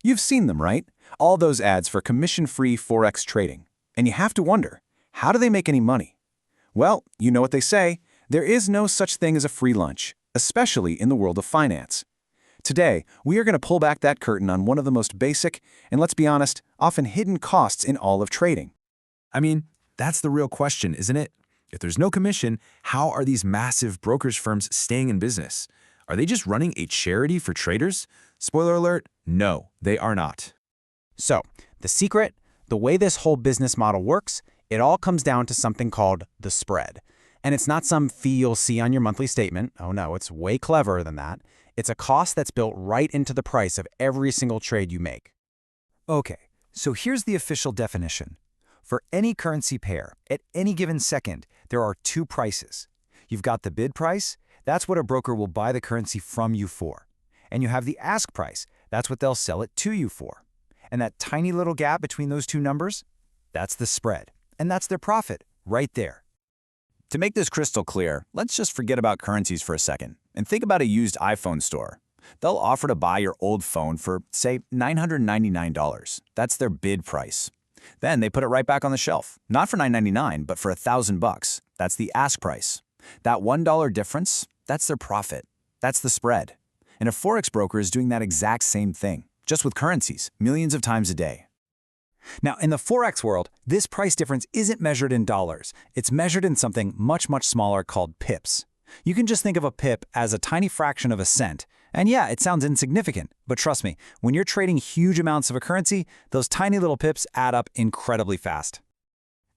You've seen them, right? All those ads for commission-free Forex trading. And you have to wonder, how do they make any money? Well, you know what they say, there is no such thing as a free lunch, especially in the world of finance. Today, we are going to pull back that curtain on one of the most basic, and let's be honest, often hidden costs in all of trading. I mean, that's the real question, isn't it? If there's no commission, how are these massive brokerage firms staying in business? Are they just running a charity for traders? Spoiler alert, no, they are not. So, the secret, the way this whole business model works, it all comes down to something called the spread. And it's not some fee you'll see on your monthly statement. Oh no, it's way cleverer than that. It's a cost that's built right into the price of every single trade you make. Okay, so here's the official definition. For any currency pair, at any given second, there are two prices. You've got the bid price, that's what a broker will buy the currency from you for. And you have the ask price, that's what they'll sell it to you for. And that tiny little gap between those two numbers, that's the spread. And that's their profit, right there. To make this crystal clear, let's just forget about currencies for a second and think about a used iPhone store. They'll offer to buy your old phone for, say, $999. That's their bid price. Then they put it right back on the shelf, not for $999, but for $1,000. That's the ask price. That $1 difference, that's their profit. That's the spread. And a Forex broker is doing that exact same thing, just with currencies, millions of times a day. Now, in the Forex world, this price difference isn't measured in dollars. It's measured in something much, much smaller called pips. You can just think of a pip as a tiny fraction of a cent. And yeah, it sounds insignificant, but trust me, when you're trading huge amounts of a currency, those tiny little pips add up incredibly fast.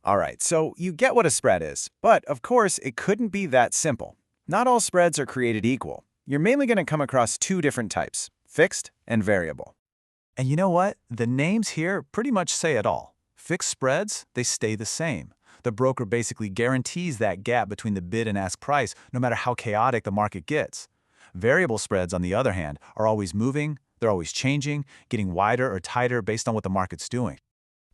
All right, so you get what a spread is, but of course, it couldn't be that simple. Not all spreads are created equal. You're mainly going to come across two different types, fixed and variable. And you know what? The names here pretty much say it all. Fixed spreads, they stay the same. The broker basically guarantees that gap between the bid and ask price, no matter how chaotic the market gets. Variable spreads, on the other hand, are always moving, they're always changing, getting wider or tighter based on what the market's doing.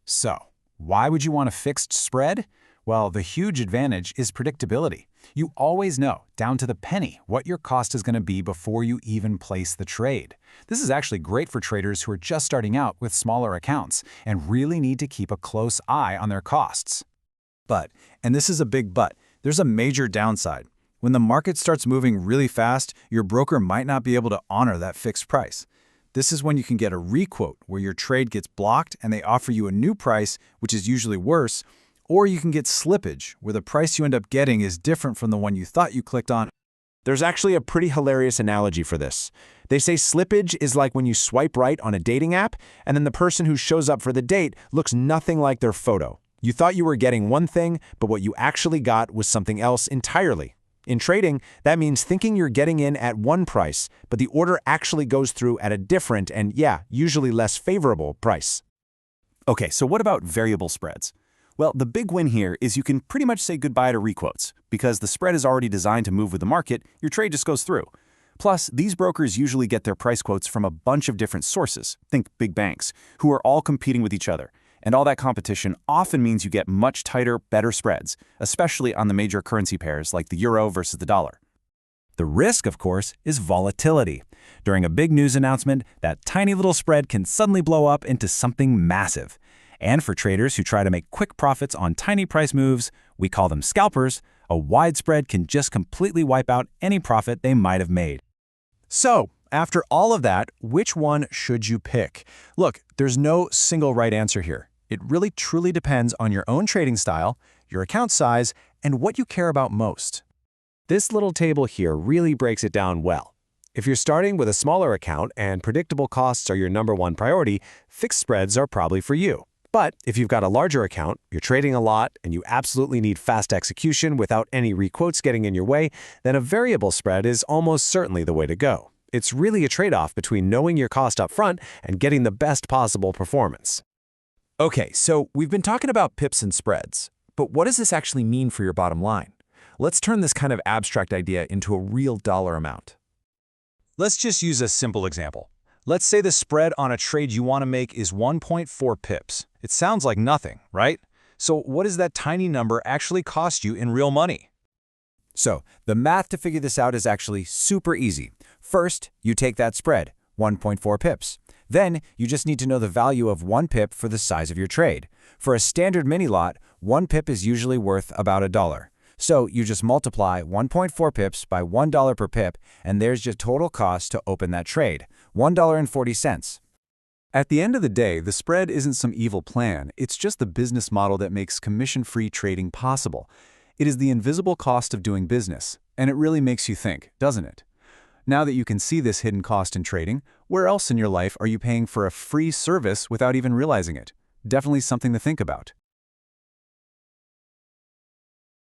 So, why would you want a fixed spread? Well, the huge advantage is predictability. You always know, down to the penny, what your cost is going to be before you even place the trade. This is actually great for traders who are just starting out with smaller accounts and really need to keep a close eye on their costs. But, and this is a big but, there's a major downside. When the market starts moving really fast, your broker might not be able to honor that fixed price. This is when you can get a requote, where your trade gets blocked and they offer you a new price, which is usually worse, or you can get slippage, where the price you end up getting is different from the one you thought you clicked on. There's actually a pretty hilarious analogy for this. They say slippage is like when you swipe right on a dating app, and then the person who shows up for the date looks nothing like their photo. You thought you were getting one thing, but what you actually got was something else entirely. In trading, that means thinking you're getting in at one price, but the order actually goes through at a different and, yeah, usually less favorable price. Okay, so what about variable spreads? Well, the big win here is you can pretty much say goodbye to requotes. Because the spread is already designed to move with the market, your trade just goes through. Plus, these brokers usually get their price quotes from a bunch of different sources, think big banks, who are all competing with each other. And all that competition often means you get much tighter, better spreads, especially on the major currency pairs like the euro versus the dollar. The risk, of course, is volatility. During a big news announcement, that tiny little spread can suddenly blow up into something massive. And for traders who try to make quick profits on tiny price moves, we call them scalpers, a wide spread can just completely wipe out any profit they might have made. So, after all of that, which one should you pick? Look, there's no single right answer here. It really truly depends on your own trading style, your account size, and what you care about most. This little table here really breaks it down well. If you're starting with a smaller account and predictable costs are your #1 priority, fixed spreads are probably for you. But if you've got a larger account, you're trading a lot, and you absolutely need fast execution without any requotes getting in your way, then a variable spread is almost certainly the way to go. It's really a trade-off between knowing your cost up front and getting the best possible performance. Okay, so we've been talking about pips and spreads, but what does this actually mean for your bottom line? Let's turn this kind of abstract idea into a real dollar amount. Let's just use a simple example. Let's say the spread on a trade you want to make is 1.4 pips. It sounds like nothing, right? So what does that tiny number actually cost you in real money? So, the math to figure this out is actually super easy. First, you take that spread, 1.4 pips. Then, you just need to know the value of 1 pip for the size of your trade. For a standard mini lot, 1 pip is usually worth about $1. So you just multiply 1.4 pips by $1 per pip, and there's your total cost to open that trade, $1.40. At the end of the day, the spread isn't some evil plan, it's just the business model that makes commission-free trading possible. It is the invisible cost of doing business, and it really makes you think, doesn't it? Now that you can see this hidden cost in trading, where else in your life are you paying for a free service without even realizing it? Definitely something to think about.